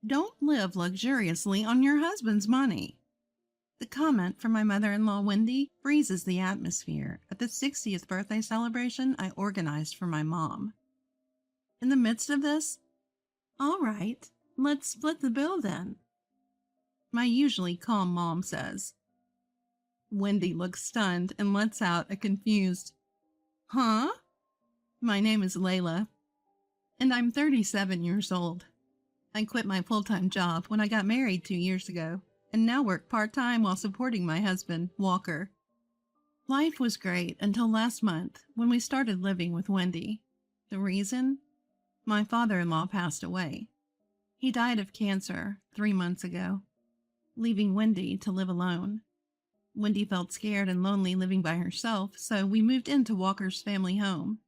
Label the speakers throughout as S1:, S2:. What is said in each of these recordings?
S1: Don't live luxuriously on your husband's money. The comment from my mother-in-law, Wendy, freezes the atmosphere at the 60th birthday celebration I organized for my mom. In the midst of this, all right, let's split the bill then, my usually calm mom says. Wendy looks stunned and lets out a confused, huh? My name is Layla, and I'm 37 years old. I quit my full-time job when I got married 2 years ago, and now work part-time while supporting my husband, Walker. Life was great until last month when we started living with Wendy. The reason? My father-in-law passed away. He died of cancer 3 months ago, leaving Wendy to live alone. Wendy felt scared and lonely living by herself, so we moved into Walker's family home.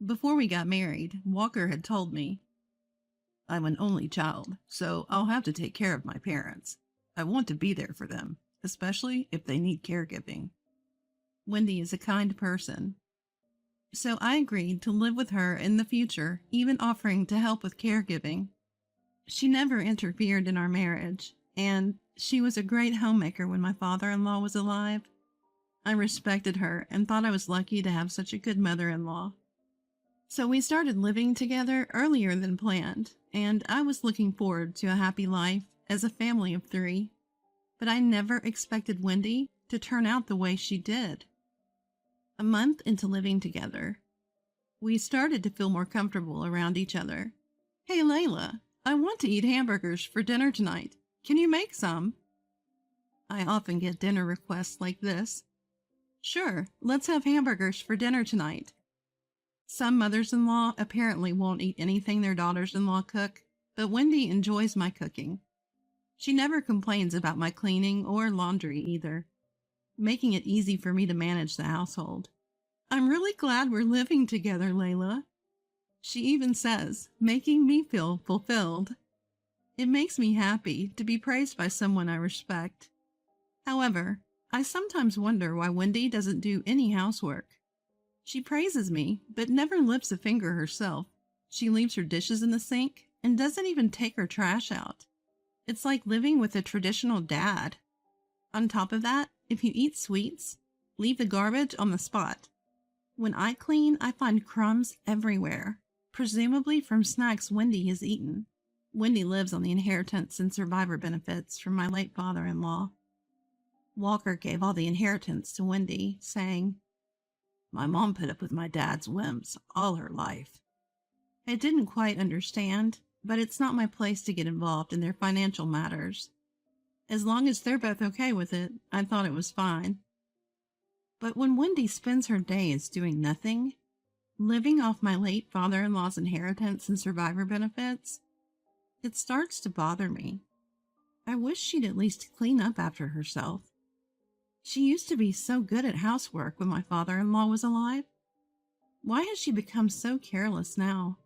S1: Before we got married, Walker had told me, I'm an only child, so I'll have to take care of my parents. I want to be there for them, especially if they need caregiving. Wendy is a kind person, so I agreed to live with her in the future, even offering to help with caregiving. She never interfered in our marriage, and she was a great homemaker when my father-in-law was alive. I respected her and thought I was lucky to have such a good mother-in-law. So we started living together earlier than planned, and I was looking forward to a happy life as a family of 3. But I never expected Wendy to turn out the way she did. A month into living together, we started to feel more comfortable around each other. Hey, Layla, I want to eat hamburgers for dinner tonight. Can you make some? I often get dinner requests like this. Sure, let's have hamburgers for dinner tonight. Some mothers-in-law apparently won't eat anything their daughters-in-law cook, but Wendy enjoys my cooking. She never complains about my cleaning or laundry either, making it easy for me to manage the household. I'm really glad we're living together, Layla. She even says, making me feel fulfilled. It makes me happy to be praised by someone I respect. However, I sometimes wonder why Wendy doesn't do any housework. She praises me, but never lifts a finger herself. She leaves her dishes in the sink and doesn't even take her trash out. It's like living with a traditional dad. On top of that, if you eat sweets, leave the garbage on the spot. When I clean, I find crumbs everywhere, presumably from snacks Wendy has eaten. Wendy lives on the inheritance and survivor benefits from my late father-in-law. Walker gave all the inheritance to Wendy, saying, My mom put up with my dad's whims all her life. I didn't quite understand, but it's not my place to get involved in their financial matters. As long as they're both okay with it, I thought it was fine. But when Wendy spends her days doing nothing, living off my late father-in-law's inheritance and survivor benefits, it starts to bother me. I wish she'd at least clean up after herself. She used to be so good at housework when my father-in-law was alive. Why has she become so careless now?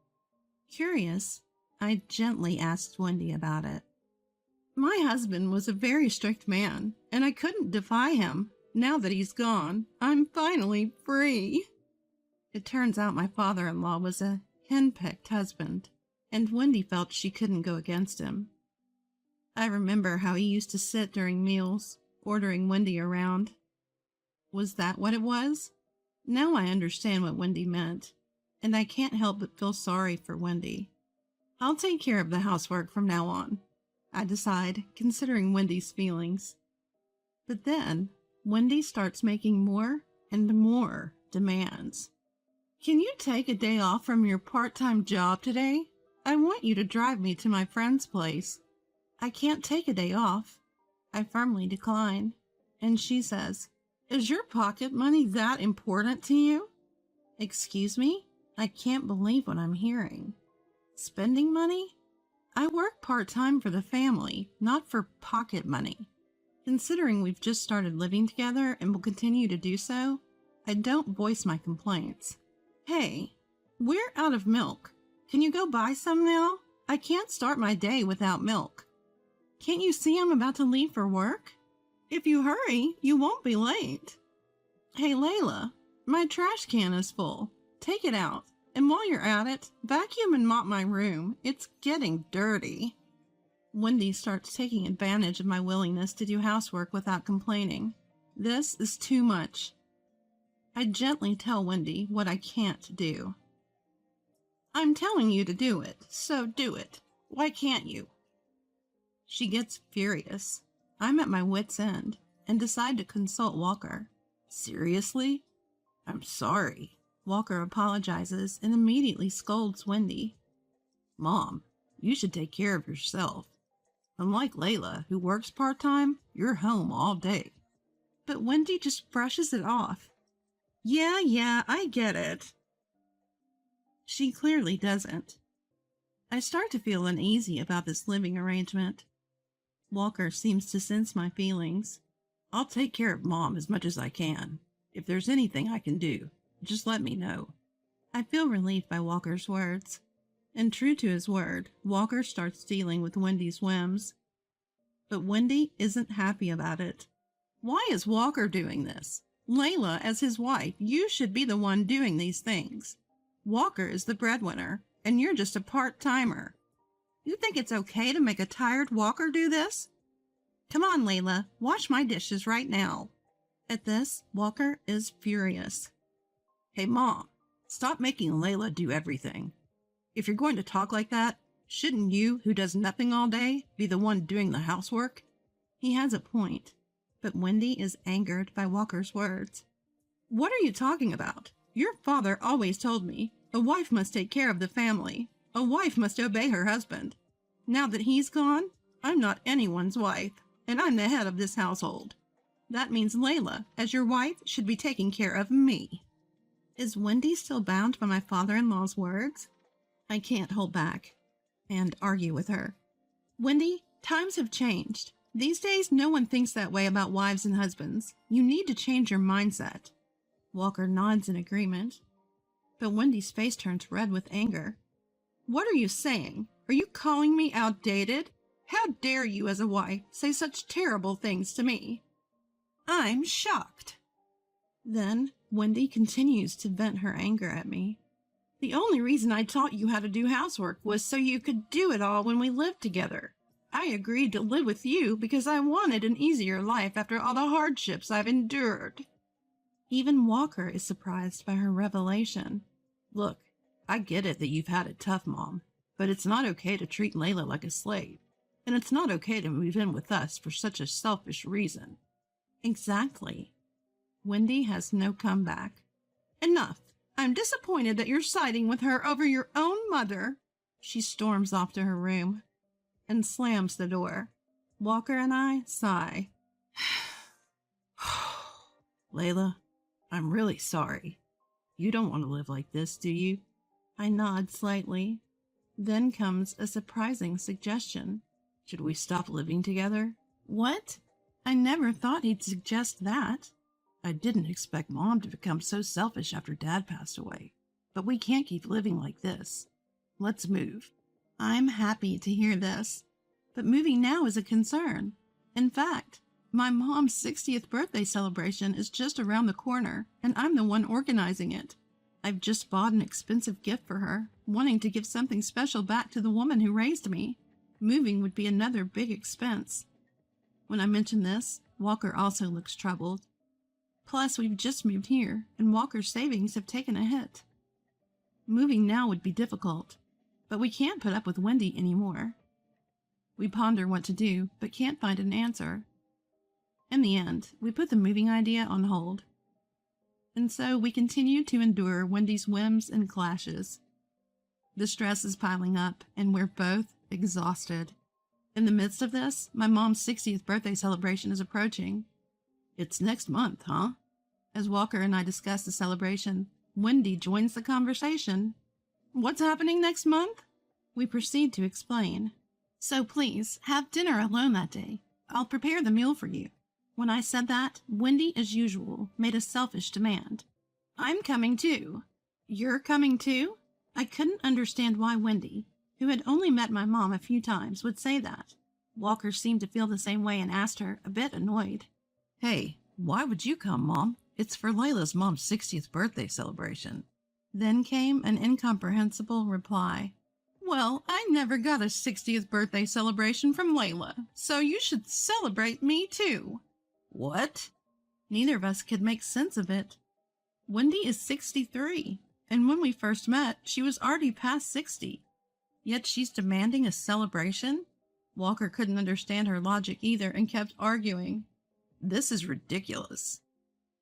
S1: Curious, I gently asked Wendy about it. My husband was a very strict man, and I couldn't defy him. Now that he's gone, I'm finally free. It turns out my father-in-law was a hen-picked husband, and Wendy felt she couldn't go against him. I remember how he used to sit during meals, ordering Wendy around. Was that what it was? Now I understand what Wendy meant, and I can't help but feel sorry for Wendy. I'll take care of the housework from now on, I decide, considering Wendy's feelings. But then, Wendy starts making more and more demands. Can you take a day off from your part-time job today? I want you to drive me to my friend's place. I can't take a day off. I firmly decline, and she says, Is your pocket money that important to you? Excuse me? I can't believe what I'm hearing. Spending money? I work part-time for the family, not for pocket money. Considering we've just started living together and will continue to do so, I don't voice my complaints. Hey, we're out of milk. Can you go buy some now? I can't start my day without milk. Can't you see I'm about to leave for work? If you hurry, you won't be late. Hey, Layla, my trash can is full. Take it out. And while you're at it, vacuum and mop my room. It's getting dirty. Wendy starts taking advantage of my willingness to do housework without complaining. This is too much. I gently tell Wendy what I can't do. I'm telling you to do it, so do it. Why can't you? She gets furious. I'm at my wit's end and decide to consult Walker. Seriously? I'm sorry. Walker apologizes and immediately scolds Wendy. Mom, you should take care of yourself. Unlike Layla, who works part-time, you're home all day. But Wendy just brushes it off. Yeah, I get it. She clearly doesn't. I start to feel uneasy about this living arrangement. Walker seems to sense my feelings. I'll take care of Mom as much as I can. If there's anything I can do, just let me know. I feel relieved by Walker's words. And true to his word, Walker starts dealing with Wendy's whims. But Wendy isn't happy about it. Why is Walker doing this? Layla, as his wife, you should be the one doing these things. Walker is the breadwinner, and you're just a part-timer. You think it's okay to make a tired Walker do this? Come on, Layla, wash my dishes right now. At this, Walker is furious. Hey, Mom, stop making Layla do everything. If you're going to talk like that, shouldn't you, who does nothing all day, be the one doing the housework? He has a point, but Wendy is angered by Walker's words. What are you talking about? Your father always told me a wife must take care of the family. A wife must obey her husband. Now that he's gone, I'm not anyone's wife, and I'm the head of this household. That means Layla, as your wife, should be taking care of me. Is Wendy still bound by my father-in-law's words? I can't hold back and argue with her. Wendy, times have changed. These days, no one thinks that way about wives and husbands. You need to change your mindset. Walker nods in agreement, but Wendy's face turns red with anger. What are you saying? Are you calling me outdated? How dare you, as a wife, say such terrible things to me? I'm shocked. Then Wendy continues to vent her anger at me. The only reason I taught you how to do housework was so you could do it all when we lived together. I agreed to live with you because I wanted an easier life after all the hardships I've endured. Even Walker is surprised by her revelation. Look, I get it that you've had it tough, Mom, but it's not okay to treat Layla like a slave, and it's not okay to move in with us for such a selfish reason. Exactly. Wendy has no comeback. Enough. I'm disappointed that you're siding with her over your own mother. She storms off to her room and slams the door. Walker and I sigh. Layla, I'm really sorry. You don't want to live like this, do you? I nod slightly. Then comes a surprising suggestion. Should we stop living together? What? I never thought he'd suggest that. I didn't expect Mom to become so selfish after Dad passed away. But we can't keep living like this. Let's move. I'm happy to hear this, but moving now is a concern. In fact, my mom's 60th birthday celebration is just around the corner, and I'm the one organizing it. I've just bought an expensive gift for her, wanting to give something special back to the woman who raised me. Moving would be another big expense. When I mention this, Walker also looks troubled. Plus, we've just moved here, and Walker's savings have taken a hit. Moving now would be difficult, but we can't put up with Wendy anymore. We ponder what to do, but can't find an answer. In the end, we put the moving idea on hold. And so we continue to endure Wendy's whims and clashes. The stress is piling up, and we're both exhausted. In the midst of this, my mom's 60th birthday celebration is approaching. It's next month, huh? As Walker and I discuss the celebration, Wendy joins the conversation. What's happening next month? We proceed to explain. So please, have dinner alone that day. I'll prepare the meal for you. When I said that, Wendy, as usual, made a selfish demand. I'm coming too. You're coming too? I couldn't understand why Wendy, who had only met my mom a few times, would say that. Walker seemed to feel the same way and asked her, a bit annoyed. Hey, why would you come, Mom? It's for Layla's mom's 60th birthday celebration. Then came an incomprehensible reply. Well, I never got a 60th birthday celebration from Layla, so you should celebrate me too. What? Neither of us could make sense of it. Wendy is 63, and when we first met, she was already past 60. Yet she's demanding a celebration? Walker couldn't understand her logic either and kept arguing. This is ridiculous.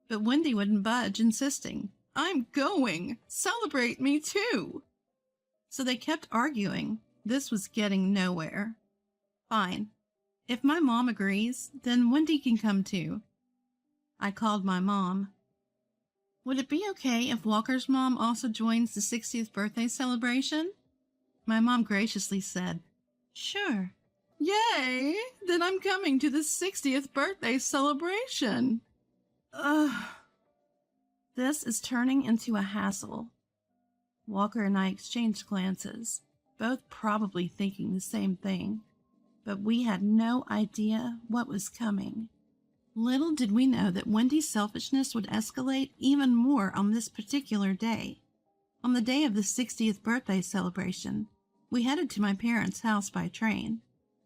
S1: But Wendy wouldn't budge, insisting, I'm going! Celebrate me too! So they kept arguing. This was getting nowhere. Fine. If my mom agrees, then Wendy can come too. I called my mom. Would it be okay if Walker's mom also joins the 60th birthday celebration? My mom graciously said, Sure. Yay! Then I'm coming to the 60th birthday celebration. Ugh. This is turning into a hassle. Walker and I exchanged glances, both probably thinking the same thing, but we had no idea what was coming. Little did we know that Wendy's selfishness would escalate even more on this particular day. On the day of the 60th birthday celebration, we headed to my parents' house by train.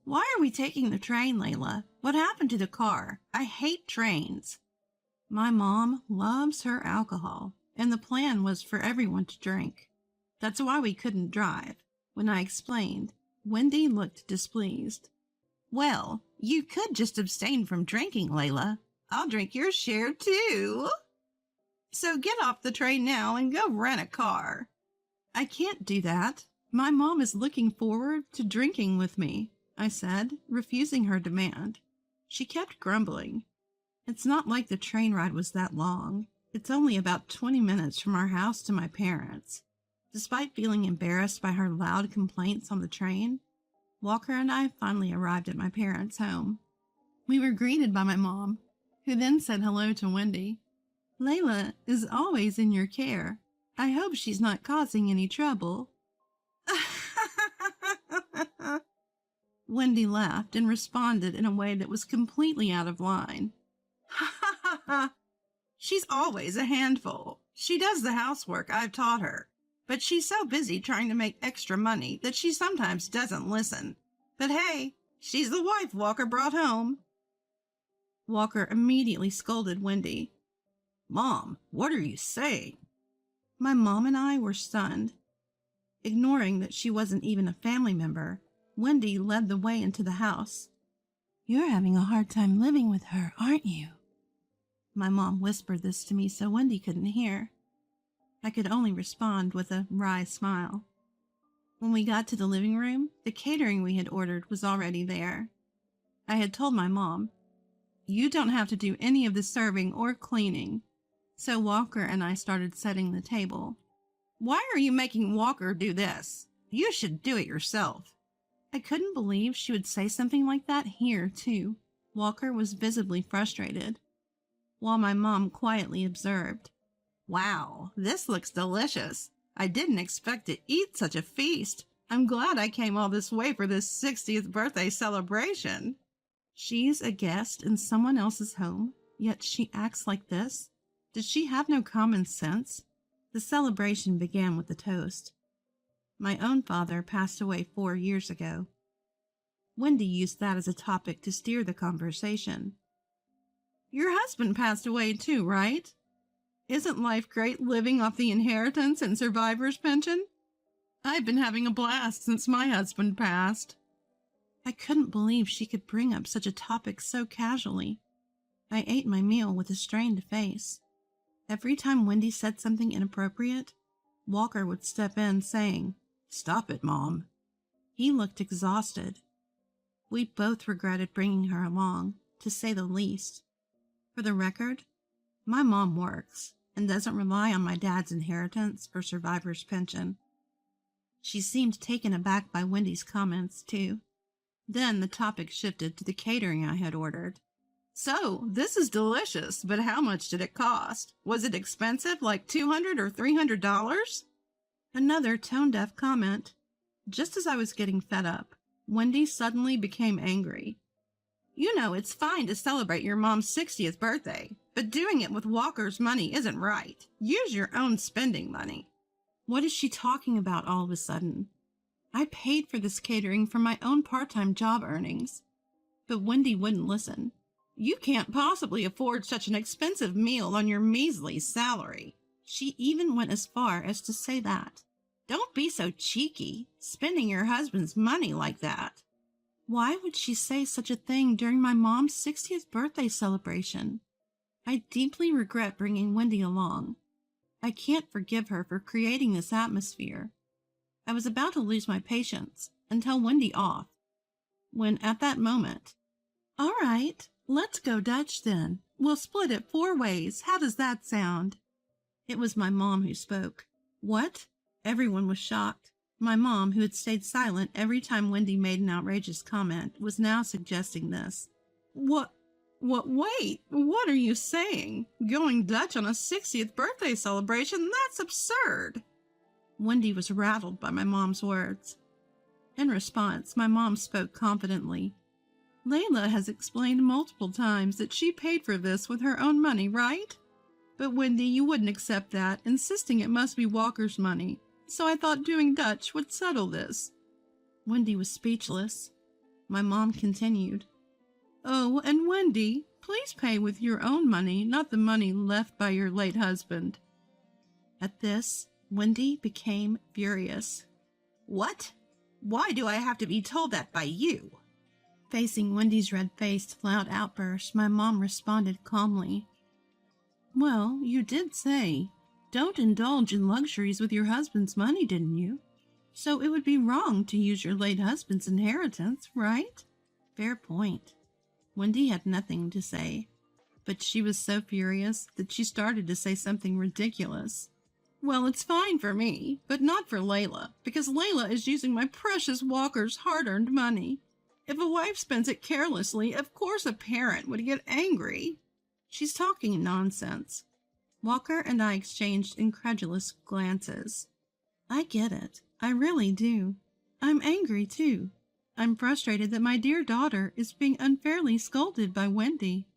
S1: Why are we taking the train, Layla? What happened to the car? I hate trains. My mom loves her alcohol, and the plan was for everyone to drink. That's why we couldn't drive. When I explained, Wendy looked displeased. Well, you could just abstain from drinking, Layla. I'll drink your share too. So get off the train now and go rent a car. I can't do that. My mom is looking forward to drinking with me, I said, refusing her demand. She kept grumbling. It's not like the train ride was that long. It's only about 20 minutes from our house to my parents. Despite feeling embarrassed by her loud complaints on the train, Walker and I finally arrived at my parents' home. We were greeted by my mom, who then said hello to Wendy. Layla is always in your care. I hope she's not causing any trouble. Wendy laughed and responded in a way that was completely out of line. She's always a handful. She does the housework I've taught her, but she's so busy trying to make extra money that she sometimes doesn't listen. But hey, she's the wife Walker brought home. Walker immediately scolded Wendy. Mom, what are you saying? My mom and I were stunned. Ignoring that she wasn't even a family member, Wendy led the way into the house. You're having a hard time living with her, aren't you? My mom whispered this to me so Wendy couldn't hear. I could only respond with a wry smile. When we got to the living room, the catering we had ordered was already there. I had told my mom, You don't have to do any of the serving or cleaning. So Walker and I started setting the table. Why are you making Walker do this? You should do it yourself. I couldn't believe she would say something like that here, too. Walker was visibly frustrated, while my mom quietly observed. Wow, this looks delicious. I didn't expect to eat such a feast. I'm glad I came all this way for this 60th birthday celebration. She's a guest in someone else's home, yet she acts like this? Does she have no common sense? The celebration began with a toast. My own father passed away 4 years ago. Wendy used that as a topic to steer the conversation. Your husband passed away too, right? Isn't life great living off the inheritance and survivor's pension? I've been having a blast since my husband passed. I couldn't believe she could bring up such a topic so casually. I ate my meal with a strained face. Every time Wendy said something inappropriate, Walker would step in saying, Stop it, Mom. He looked exhausted. We both regretted bringing her along, to say the least. For the record, my mom works and doesn't rely on my dad's inheritance or survivor's pension. She seemed taken aback by Wendy's comments, too. Then the topic shifted to the catering I had ordered. So, this is delicious, but how much did it cost? Was it expensive, like $200 or $300? Another tone-deaf comment. Just as I was getting fed up, Wendy suddenly became angry. You know, it's fine to celebrate your mom's 60th birthday, but doing it with Walker's money isn't right. Use your own spending money. What is she talking about all of a sudden? I paid for this catering from my own part-time job earnings. But Wendy wouldn't listen. You can't possibly afford such an expensive meal on your measly salary. She even went as far as to say that. Don't be so cheeky, spending your husband's money like that. Why would she say such a thing during my mom's 60th birthday celebration? I deeply regret bringing Wendy along. I can't forgive her for creating this atmosphere. I was about to lose my patience and tell Wendy off, when at that moment, "All right, let's go Dutch then. We'll split it 4 ways. How does that sound?" It was my mom who spoke. What? Everyone was shocked. My mom, who had stayed silent every time Wendy made an outrageous comment, was now suggesting this. Wait, what are you saying? Going Dutch on a 60th birthday celebration? That's absurd. Wendy was rattled by my mom's words. In response, my mom spoke confidently. Layla has explained multiple times that she paid for this with her own money, right? But Wendy, you wouldn't accept that, insisting it must be Walker's money. So I thought doing Dutch would settle this. Wendy was speechless. My mom continued. Oh, and Wendy, please pay with your own money, not the money left by your late husband. At this, Wendy became furious. What? Why do I have to be told that by you? Facing Wendy's red-faced, loud outburst, my mom responded calmly. Well, you did say, don't indulge in luxuries with your husband's money, didn't you? So it would be wrong to use your late husband's inheritance, right? Fair point. Wendy had nothing to say, but she was so furious that she started to say something ridiculous. Well, it's fine for me, but not for Layla, because Layla is using my precious Walker's hard-earned money. If a wife spends it carelessly, of course a parent would get angry. She's talking nonsense. Walker and I exchanged incredulous glances. I get it. I really do. I'm angry, too. I'm frustrated that my dear daughter is being unfairly scolded by Wendy.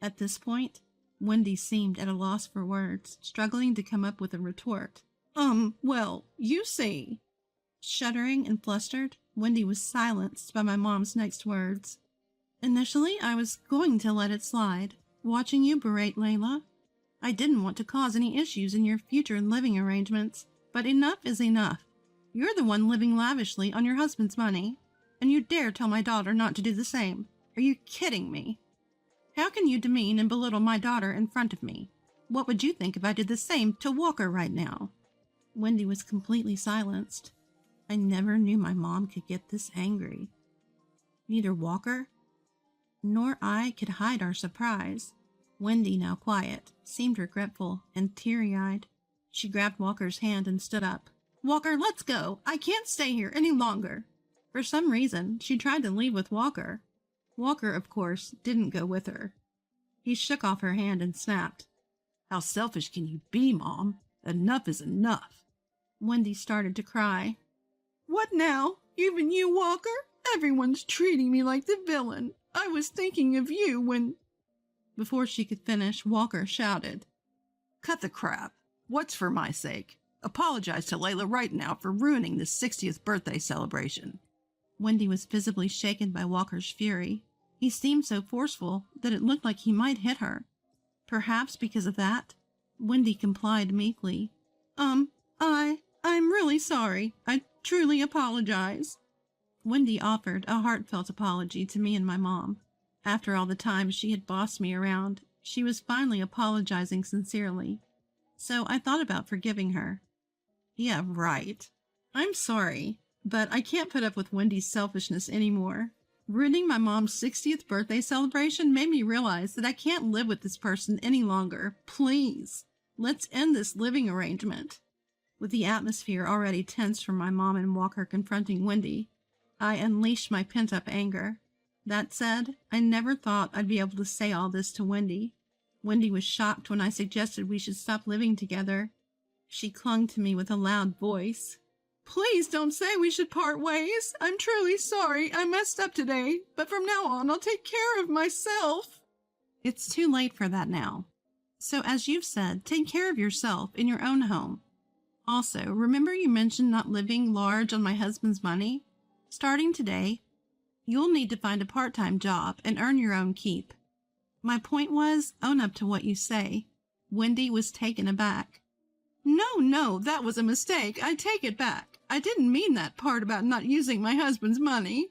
S1: At this point, Wendy seemed at a loss for words, struggling to come up with a retort. Well, you see. Shuddering and flustered, Wendy was silenced by my mom's next words. Initially, I was going to let it slide, watching you berate Layla. I didn't want to cause any issues in your future living arrangements, but enough is enough. You're the one living lavishly on your husband's money, and you dare tell my daughter not to do the same. Are you kidding me? How can you demean and belittle my daughter in front of me? What would you think if I did the same to Walker right now? Wendy was completely silenced. I never knew my mom could get this angry. Neither Walker nor I could hide our surprise. Wendy, now quiet, seemed regretful and teary-eyed. She grabbed Walker's hand and stood up. Walker, let's go. I can't stay here any longer. For some reason, she tried to leave with Walker. Walker, of course, didn't go with her. He shook off her hand and snapped. How selfish can you be, Mom? Enough is enough. Wendy started to cry. What now? Even you, Walker? Everyone's treating me like the villain. I was thinking of you when... Before she could finish, Walker shouted. Cut the crap. What's for my sake? Apologize to Layla right now for ruining the 60th birthday celebration. Wendy was visibly shaken by Walker's fury. He seemed so forceful that it looked like he might hit her. Perhaps because of that, Wendy complied meekly. I'm really sorry. I truly apologize. Wendy offered a heartfelt apology to me and my mom. After all the time she had bossed me around, she was finally apologizing sincerely. So I thought about forgiving her. Yeah, right. I'm sorry, but I can't put up with Wendy's selfishness anymore. Ruining my mom's 60th birthday celebration made me realize that I can't live with this person any longer. Please, let's end this living arrangement. With the atmosphere already tense from my mom and Walker confronting Wendy, I unleashed my pent-up anger. That said, I never thought I'd be able to say all this to Wendy. Wendy was shocked when I suggested we should stop living together. She clung to me with a loud voice. Please don't say we should part ways. I'm truly sorry. I messed up today, but from now on I'll take care of myself. It's too late for that now. So as you've said, take care of yourself in your own home. Also, remember you mentioned not living large on my husband's money? Starting today, you'll need to find a part-time job and earn your own keep. My point was, own up to what you say. Wendy was taken aback. No, that was a mistake. I take it back. I didn't mean that part about not using my husband's money.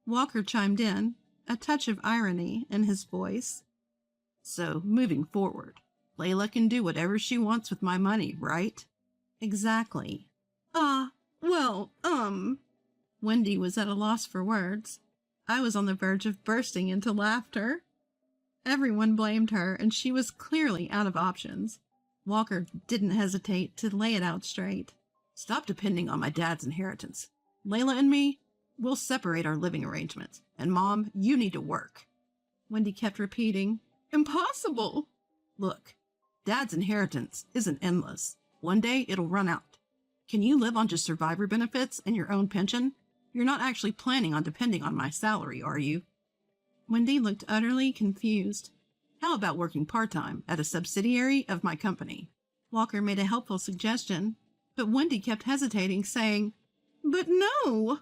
S1: Walker chimed in, a touch of irony in his voice. So, moving forward, Layla can do whatever she wants with my money, right? Exactly. Well, Wendy was at a loss for words. I was on the verge of bursting into laughter. Everyone blamed her, and she was clearly out of options. Walker didn't hesitate to lay it out straight. Stop depending on my dad's inheritance. Layla and me, we'll separate our living arrangements. And Mom, you need to work. Wendy kept repeating, Impossible! Look, Dad's inheritance isn't endless. One day it'll run out. Can you live on just survivor benefits and your own pension? You're not actually planning on depending on my salary, are you? Wendy looked utterly confused. How about working part-time at a subsidiary of my company? Walker made a helpful suggestion, but Wendy kept hesitating, saying, But no!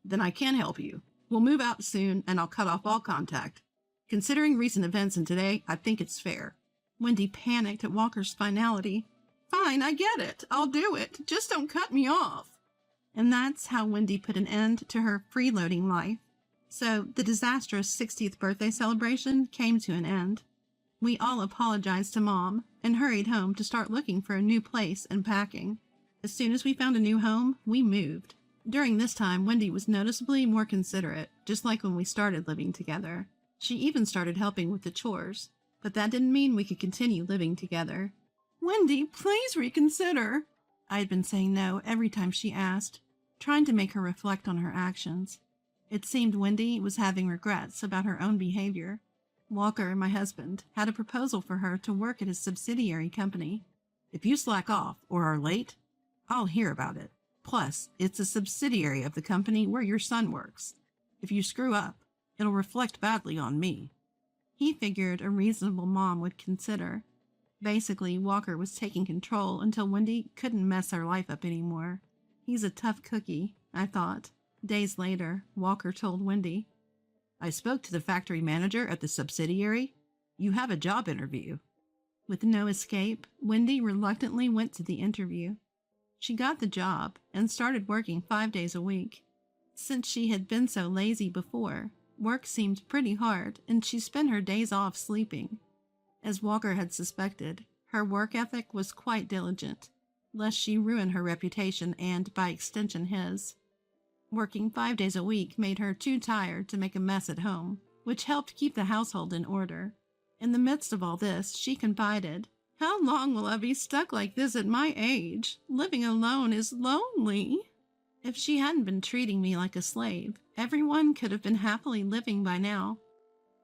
S1: Then I can help you. We'll move out soon, and I'll cut off all contact. Considering recent events and today, I think it's fair. Wendy panicked at Walker's finality. Fine, I get it. I'll do it. Just don't cut me off. And that's how Wendy put an end to her freeloading life. So the disastrous 60th birthday celebration came to an end. We all apologized to Mom and hurried home to start looking for a new place and packing. As soon as we found a new home, we moved. During this time, Wendy was noticeably more considerate, just like when we started living together. She even started helping with the chores, but that didn't mean we could continue living together. Wendy, please reconsider. I had been saying no every time she asked, trying to make her reflect on her actions. It seemed Wendy was having regrets about her own behavior. Walker, my husband, had a proposal for her to work at his subsidiary company. If you slack off or are late, I'll hear about it. Plus, it's a subsidiary of the company where your son works. If you screw up, it'll reflect badly on me. He figured a reasonable mom would consider. Basically, Walker was taking control until Wendy couldn't mess her life up anymore. He's a tough cookie, I thought. Days later, Walker told Wendy, I spoke to the factory manager at the subsidiary. You have a job interview. With no escape, Wendy reluctantly went to the interview. She got the job and started working 5 days a week. Since she had been so lazy before, work seemed pretty hard and she spent her days off sleeping. As Walker had suspected, her work ethic was quite diligent, lest she ruin her reputation and, by extension, his. Working 5 days a week made her too tired to make a mess at home, which helped keep the household in order. In the midst of all this, she confided, How long will I be stuck like this at my age? Living alone is lonely. If she hadn't been treating me like a slave, everyone could have been happily living by now.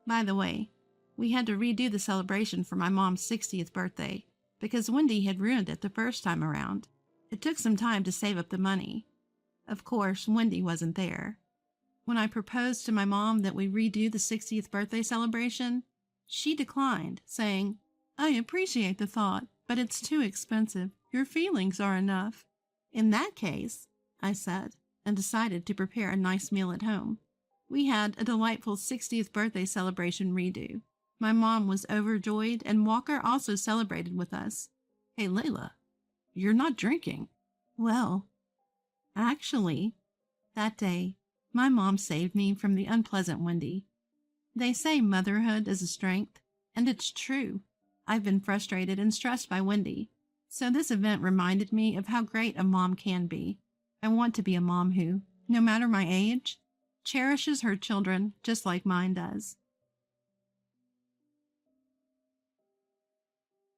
S1: By the way, we had to redo the celebration for my mom's 60th birthday, because Wendy had ruined it the first time around. It took some time to save up the money. Of course, Wendy wasn't there. When I proposed to my mom that we redo the 60th birthday celebration, she declined, saying, I appreciate the thought, but it's too expensive. Your feelings are enough. In that case, I said, and decided to prepare a nice meal at home. We had a delightful 60th birthday celebration redo. My mom was overjoyed, and Walker also celebrated with us. Hey, Layla, you're not drinking. Well, actually, that day, my mom saved me from the unpleasant Wendy. They say motherhood is a strength, and it's true. I've been frustrated and stressed by Wendy, so this event reminded me of how great a mom can be. I want to be a mom who, no matter my age, cherishes her children just like mine does.